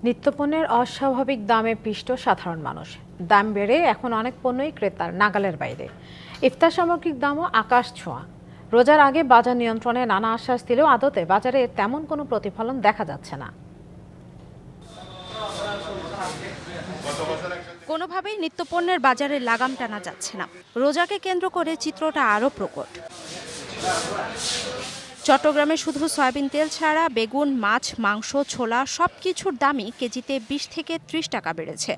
নিত্যপণ্যের অস্বাভাবিক দামে পিষ্ট সাধারণ মানুষ। দাম বেড়ে এখন অনেক পণ্যই ক্রেতার নাগালের বাইরে। ইফতার সামগ্রিক দামও আকাশ ছোঁয়া। রোজার আগে বাজার নিয়ন্ত্রণে নানা আশ্বাস দিলেও আদতে বাজারে তেমন কোনো প্রতিফলন দেখা যাচ্ছে না। কোনোভাবেই নিত্যপণ্যের বাজারে লাগাম টানা যাচ্ছে না। রোজাকে কেন্দ্র করে চিত্রটা আরও প্রকট। চট্টগ্রামে শুধু সয়াবিন তেল ছাড়া বেগুন, মাছ, মাংস, ছোলা সবকিছুর দামই কেজিতে 20 থেকে 30 টাকা বেড়েছে।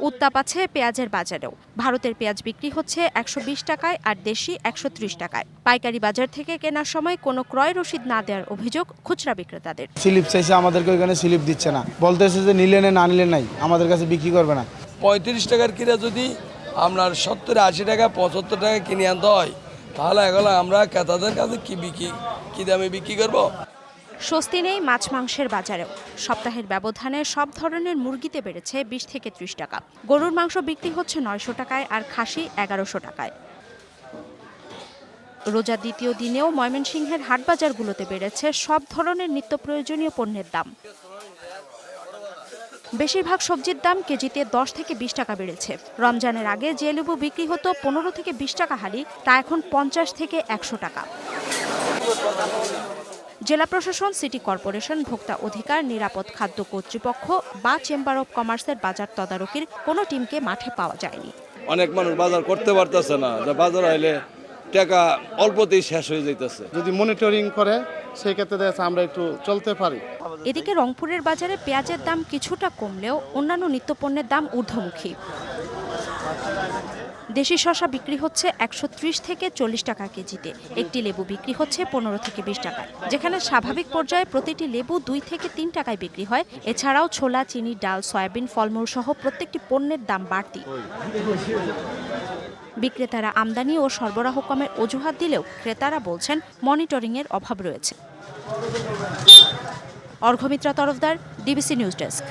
উত্তাপ আছে পেঁয়াজের বাজারেও। ভারতের পেঁয়াজ বিক্রি হচ্ছে 120 টাকায় আর দেশি 130 টাকায়। পাইকারি বাজার থেকে কেনার সময় কোনো ক্রয় রসিদ না দেওয়ার অভিযোগ খুচরা বিক্রেতাদের। স্লিপ চাইছে, আমাদেরকে ওইখানে স্লিপ দিচ্ছে না, বলতেছে যে নিলে না নিলে নাই, আমাদের কাছে বিক্রি করবে না। 35 টাকার কিনা যদি আপনার 70-80 টাকা 75 টাকা কিনে আনতে হয়, তাহলে এগুলো আমরা ক্রেতাদের কাছে কি দামে বিক্রি করবো? স্বস্তি নেই মাছ মাংসের বাজারেও। সপ্তাহের ব্যবধানে সব ধরনের মুরগিতে বেড়েছে 20 থেকে 30 টাকা। গরুর মাংস বিক্রি হচ্ছে 900 টাকায় আর খাসি 1100 টাকায়। রোজার দ্বিতীয় দিনেও ময়মনসিংহের হাটবাজারগুলোতে বেড়েছে সব ধরনের নিত্য প্রয়োজনীয় পণ্যের দাম। বেশিরভাগ সবজির দাম কেজিতে 10 থেকে 20 টাকা বেড়েছে। রমজানের আগে যে লেবু বিক্রি হতো 15 থেকে 20 টাকা হালি, তা এখন 50 থেকে 100 টাকা। জেলা প্রশাসন, সিটি কর্পোরেশন, ভোক্তা অধিকার, নিরাপদ খাদ্য কর্তৃপক্ষ বা চেম্বার অব কমার্সের বাজার তদারকির কোনো টিমকে মাঠে পাওয়া যায়নি। অনেক মানুষ বাজার করতে পারতেছে না, যে বাজার আইলে টাকা অল্পতেই শেষ হয়ে যাইতেছে। যদি মনিটরিং করে সেই ক্ষেত্রে দেখা আমরা একটু চলতে পারি। এদিকে রংপুরের বাজারে পেঁয়াজের দাম কিছুটা কমলেও অন্যান্য নিত্যপণ্যের দাম ঊর্ধ্বমুখী। দেশি শসা বিক্রি হচ্ছে 130 থেকে 40 টাকা কেজিতে। একটি লেবু বিক্রি হচ্ছে 15 থেকে 20 টাকায়, যেখানে স্বাভাবিক পর্যায়ে প্রতিটি লেবু 2 থেকে 3 টাকায় বিক্রি হয়। এছাড়াও ছোলা, চিনি, ডাল, সয়াবিন, ফলমূল সহ প্রত্যেকটি পণ্যের দাম বাড়তি। বিক্রেতারা আমদানি ও সরবরাহ কমের অজুহাত দিলেও ক্রেতারা বলছেন মনিটরিংয়ের অভাব রয়েছে। Arghamitra Tarafdar, DBC news desk.